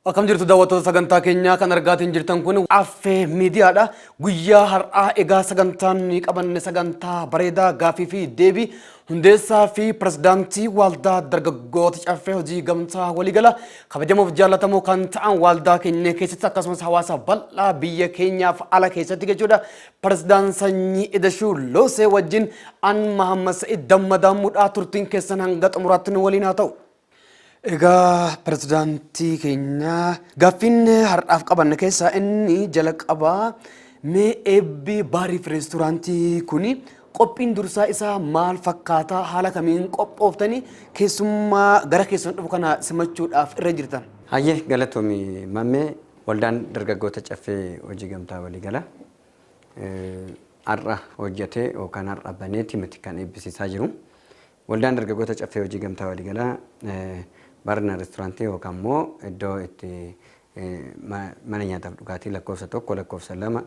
Akkam jirtu daawwattoota sagantaa keenyaa kan argaatiin jirtan kun Affee Miidiyaadha. Guyyaa har'aa egaa sagantaan qabanne sagantaa bareedaa gaafii fi deebii hundeessaa fi pirezidaantii waldaa dargaggoota Caffee hojii gamtaa waliigala kabajamuuf jaallatamoo kan ta'an waldaa keenya keessatti akkasumas hawaasa bal'aa biyya keenyaaf ala keessatti jechuudha. Pirezidaant Sanyii Idashuu Loosee wajjin an Mahammad Sa'id Dammadamuudhaa turtiin keessan hanga xumuraatti waliin haa ta'u. Egaa pirezidaantii keenya gaaffiin har'aaf qabanne keessaa inni jala qabaa mee eebbi baarii fi reesturaantii kuni qophiin dursaa isaa maal fakkaataa haala kamiin qophooftanii keessummaa gara keessan dhufu kana simachuudhaaf irra jirtan? Hayyee galatoomi mammee waldaan dargaggoota Caffee hojii gamtaa waliigala har'a hojjetee yookaan har'a baneetti miti kan eebbisiisaa jiru. Waldaan dargaggoota Caffee hojii gamtaa waliigala barna reesturaantii yookaan immoo iddoo itti mana nyaataaf dhugaatii lakkoofsa tokko lakkoofsa lama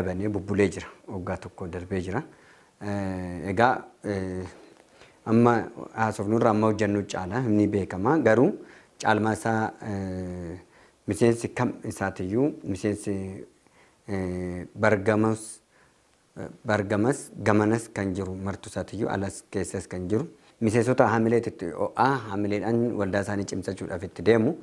banee bubbulee jira. Waggaa tokko darbee jira. Egaa amma haasofnurra amma hojjennu caala inni beekama. Garuu caalmaa isaa miseensi kam isaatiyyuu miseensi bargamas gamanas kan jiru martu isaatiyyuu alas keessas kan jiru. Miseensota hamileetitti hamileedhaan waldaa isaanii cimsachuudhaaf itti deemu.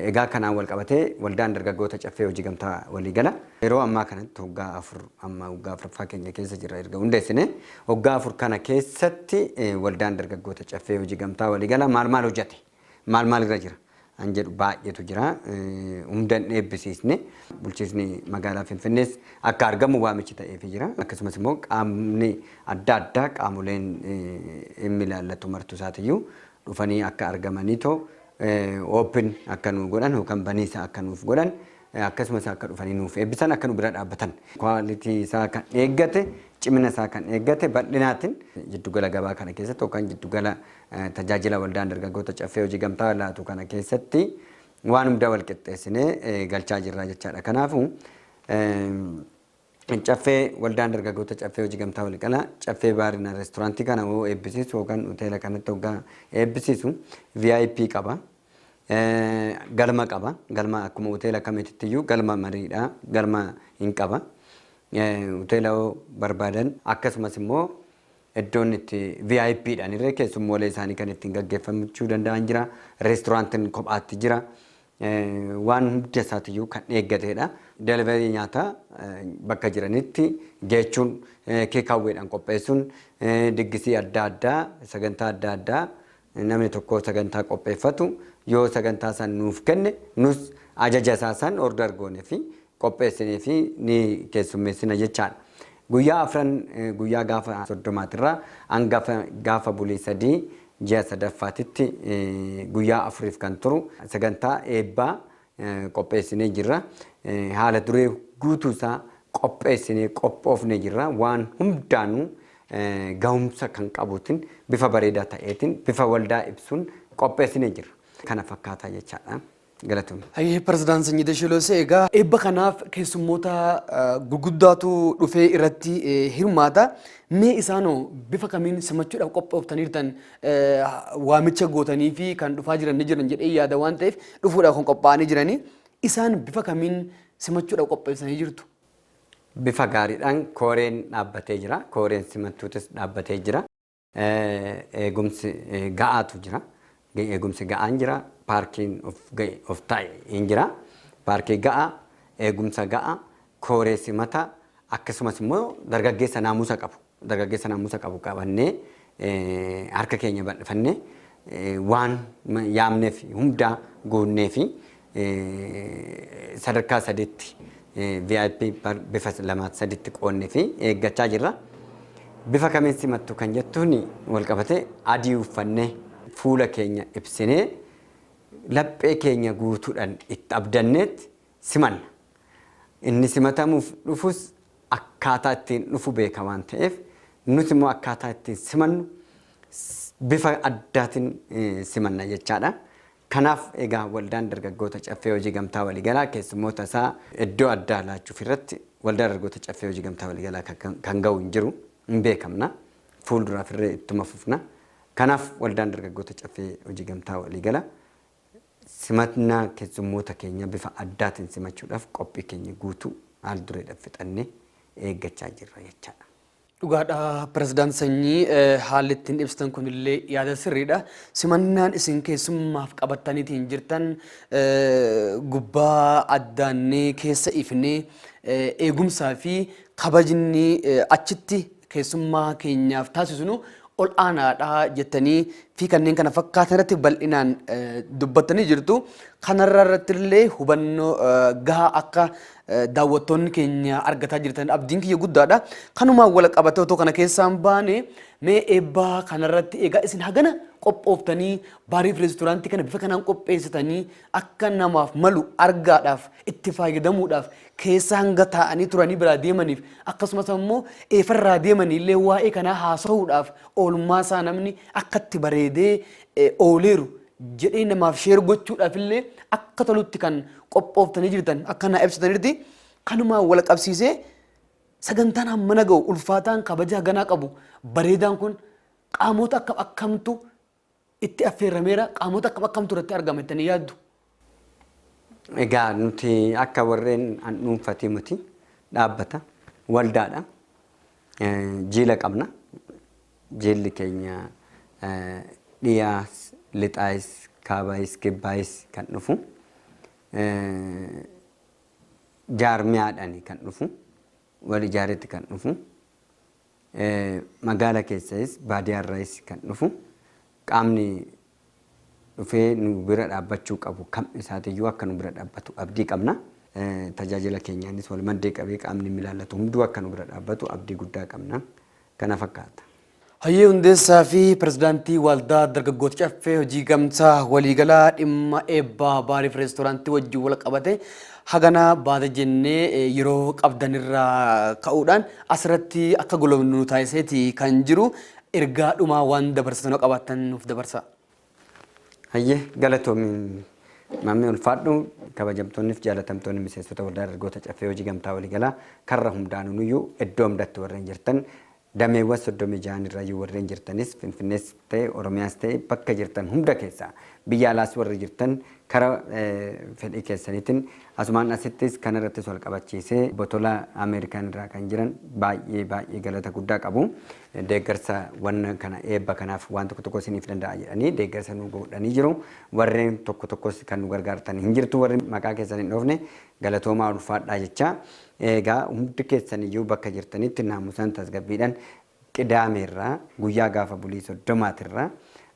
Egaa kanaan wal qabatee waldaan dargaggoota Caffee hojii gamtaa waliigala. Yeroo ammaa kanatti waggaa afuraffaa keenya keessa jira erga hundeessine. Waggaa afur kana keessatti waldaan dargaggoota Caffee hojii gamtaa waliigala maal hojjete? Maal irra jira? An jedhu baay'eetu jira. Hundaan eebbisiisne bulchiisni magaalaa Finfinnees akka argamu waamichi ta'eefii jira. Akkasumas immoo qaamni adda addaa qaamoleen inni ilaallatu martu isaatiyyuu dhufanii akka argamaniitoo open akka nu godhan yookaan baniisa akka nuuf godhan akkasumas akka dhufanii nuuf eebbisan akka nu bira dhaabbatan. Kwaalitii isaa kan eeggate cimina isaa kan eeggate bal'inaatiin jiddugala gabaa kana keessatti yookaan jiddugala tajaajila waldaan dargaggoota Caffee hojii gamtaa laatu kana keessatti waan hunda wal qixxeessinee galchaa jirra jechaadha. Kanaafuu Caffee waldaan dargaggoota Caffee hojii gamtaa waliigala Caffee baarina reesturaantii kana hoo eebbisiisu yookaan hoteela kanatti hoggaa eebbisiisu VIP qaba. Galma qaba. Galma akkuma hoteela kamiitiyyuu galma mariidha. Galma hin qaba. Hoteela barbaadan akkasumas immoo iddoon itti VIP dhaan irree keessummoolee isaanii kan ittiin gaggeeffamuu danda'an jira. Reesturaantiin kophaatti jira. Waan hunda isaatiyyuu kan eeggateedha. Deliverii nyaataa bakka jiranitti geechuun keekaawweedhaan qopheessuun diggisii adda addaa sagantaa adda addaa namni tokko sagantaa qopheeffatu yoo sagantaa san nuuf kenne nus ajaja isaa san order goonee fi qopheessinee fi ni keessummeessina jechaadha. Guyyaa afran guyyaa gaafa 30 hanga gaafa bulii 3 ji'a sadaffaatitti guyyaa afuriif kan turu sagantaa eebbaa qopheessinee jirra. Haala duree guutuu isaa qopheessinee qophoofnee jirra. Waan hundaanuu gahumsa kan qabuutiin bifa bareedaa ta'eetiin bifa waldaa ibsuun qopheessinee jirra. Kana fakkaataa jechaadha. Galatoomii. Hayyee pirezidaant Sanyii Idashuu Loosee egaa eebba kanaaf keessummoota gurguddaatu dhufee irratti hirmaata. Mee isaanoo bifa kamiin simachuudhaaf qophooftaniirtan waamicha gootanii fi kan dhufaa jiran jedhee yaada waan ta'eef dhufuudhaaf kan qophaa'anii jiranii isaan bifa kamiin simachuudhaaf qopheessanii jirtu? Bifa gaariidhaan kooreen dhaabbatee jira. Kooreen simattuutis dhaabbatee jira. Eegumsi ga'aatu jira. Eegumsi ga'aan jira. Paarkiin of taa'e hin jira. Paarkii ga'a, eegumsa ga'a, kooree simata akkasumas immoo dargaggeessa naamusa qabu. Dargaggeessa naamusa qabu qabannee harka keenya bal'ifannee waan yaamnee fi hundaa goonnee fi sadarkaa sadiitti VIP bifa 2-3tti qoonnee fi eeggachaa jirra. Bifa kamiin simattu kan jettuun wal qabatee adii uffannee fuula keenya ibsinee laphee keenya guutuudhaan itti abdanneet simanna. Inni simatamuuf dhufus akkaataa ittiin dhufu beeka waan ta'eef nuti immoo akkaataa ittiin simannu bifa addaatiin simanna jechaadha. Kanaaf egaa waldaan dargaggoota Caffee hojii gamtaa waliigalaa keessummoota isaa iddoo addaa laachuuf irratti waldaan dargaggoota Caffee hojii gamtaa waliigalaa kan ga'u hin jiru hin beekamna. Fuulduraaf irree ittuma fufna. Kanaaf waldaan dargaggoota Caffee hojii gamtaa waliigalaa simannaa keessummoota keenya bifa addaatiin simachuudhaaf qophii keenya guutuu haal dureedhaaf fixannee eeggachaa jirra jechaadha. Dhugaadha pirezidaant Sanyii haalli ittiin ibsitan kunillee yaada sirriidha. Simannaan isin keessummaaf qabattaniitiin jirtan gubbaa addaannee keessa ifnee eegumsaa fi kabajni achitti keessummaa keenyaaf taasisnu ol aanaadha jettanii fi kanneen kana fakkaatan irratti bal'inaan dubbattanii jirtu. Kanarraa irrattillee hubannoo gahaa akka daawwattoonni keenya argataa jirtan abdiin kiyya guddaadha. Kanumaan wal qabatee otoo kana keessaan baane mee eebbaa kanarratti egaa isin hagana qophooftanii baariif reesturaantii kana bifa kanaan qopheessitanii akka namaaf malu argaadhaaf itti fayyadamuudhaaf keessa hanga taa'anii turanii biraa deemaniif akkasumas immoo eefarraa deemaniillee waa'ee kanaa haasa'uudhaaf oolmaa isaa namni akkatti bareedee ooleeru jedhee namaaf sheer gochuudhaaf illee akka tolutti kan qophooftanii jirtan akka naa ibsitaniirti. Kanumaan wal qabsiisee sagantaan hammana ga'u ulfaataan kabaja ganaa qabu bareedaan kun qaamota akkamtu itti affeerameera, qaamota akkamtu irratti argama jettanii yaaddu? Egaa nuti akka warreen dhuunfatii miti dhaabbata waldaadha. Jiila qabna. Jiilli keenya dhiyaas, lixaayis, kaabaayis, kibbaayis kan dhufu. Jaarmiyaadhaani kan dhufu. Wal ijaaretti kan dhufu. Magaala keessas baadiyyaarraayis kan dhufu. Qaamni dhufee nu bira dhaabbachuu qabu kam isaatiyyuu akka nu bira dhaabbatu abdii qabna. Tajaajila keenyaanis wal maddee qabee qaamni ilaallatu hunduu akka nu bira dhaabbatu abdii guddaa qabna. Kana fakkaata. Hayyee Hundeessaa fi pirezidaantii waldaa dargaggoota caffee hojii gamtaa waliigalaa dhimma eebbaa baariif reestooraantii wajjin wal qabate hagana baata jennee yeroo qabdanirraa ka'uudhaan asirratti akka golomnu taasiseeti kan jiru. Ergaa dhumaa waan dabarsan qabaatan nuuf dabarsa. Hayyee galatoomiin maamii ulfaadhu kabajamtoonni fi jaalatamtoonni miseensota waldaa dargaggoota caffee hojii gamtaa waliigalaa karra hundaanuu iyyuu iddoo hundatti warreen jirtan dameewwan 36 irraa warreen jirtanis Finfinnees ta'e Oromiyaas ta'e bakka jirtan hunda keessaa biyya alaas warri jirtan kara fedhii keessaniitiin asumaan asittis kanarrattis wal qabachiisee botola Ameerikaan irraa kan jiran baay'ee galata guddaa qabu. Deeggarsa wanna kana eebba kanaaf waan tokko isiniif danda'a jedhanii deeggarsa nu godhanii jiru. Warreen tokkos kan nu gargaartan hin jirtu warri maqaa keessan hin dhoofne galatoomaa ulfaadhaa jecha. Egaa hundi keessan iyyuu bakka jirtanitti naamusaan tasgabbiidhaan qidaameerraa guyyaa gaafa bulii 30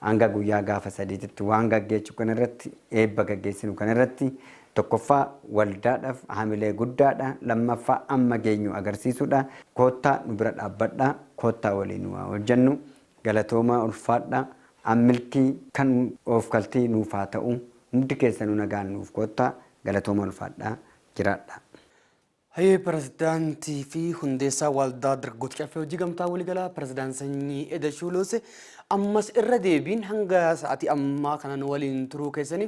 hanga guyyaa gaafa 3tti waan gaggeessu kanarratti eebba gaggeessinu kanarratti tokkoffaa waldaadhaaf haamilee guddaadha, lammaffaa amma geenyu agarsiisuudha. Koottaa nu bira dhaabbadhaa, koottaa waliin waa hojjennu galatoomaa ulfaadhaa. Ammilkii kan of kaltii nuuf haa ta'u hundi keessanuu nagaan nuuf koottaa galatoomaa ulfaadhaa jiraadha. Hayyee pirezidaantii fi hundeessaa waldaa dargaggoota caffee hojii gamtaa waliigalaa pirezidaant Sanyii Edashuuloos ammas irra deebiin hanga sa'aatii ammaa kanan waliin turuu keessanii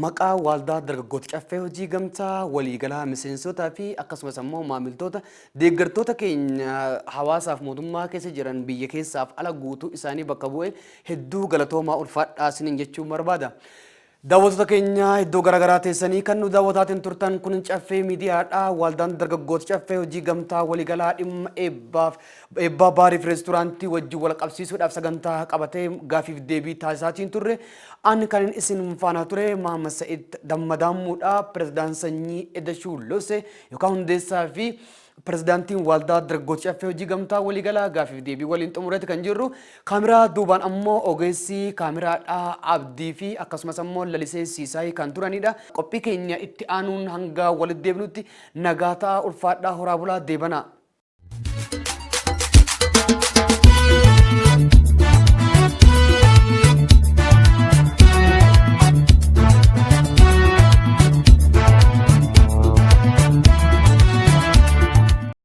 maqaa waldaa dargaggoota caffee hojii gamtaa waliigalaa miseensotaa fi akkasumas immoo maamiltoota deeggartoota keenya hawaasaaf mootummaa keessa jiran biyya keessaaf ala guutuu isaanii bakka bu'ee hedduu galatoomaa ulfaadhaa isiniin jechuun barbaada. Daawwattoota keenya iddoo garaagaraa teessanii kan nu daawwataatiin turtan kun caffee miidiyaadha. Waldaan dargaggoota caffee hojii gamtaa waliigalaa dhimma eebbaa baariif reesturaantii wajjin wal qabsiisuudhaaf sagantaa qabatee gaafiif deebii taasisaatiin turre. Ani kan isin faana ture Mahammad Sa'id Dammadaamuudha. Pirezidaant Sanyii Edashuuloos yookaan hundeessaa fi pirezidaantiin waldaa dargaggoota caffee hojii gamtaa waliigalaa gaafiif deebii waliin xumuretti kan jirru. Kaameraa duubaan ammoo ogeessi kaameraadhaa Abdii fi akkasumas ammoo lalisee Siisaay kan turanidha. Qophii keenya itti aanuun hanga walitti deebinutti nagaa ta'aa ulfaadhaa horaa bulaa deebanaa.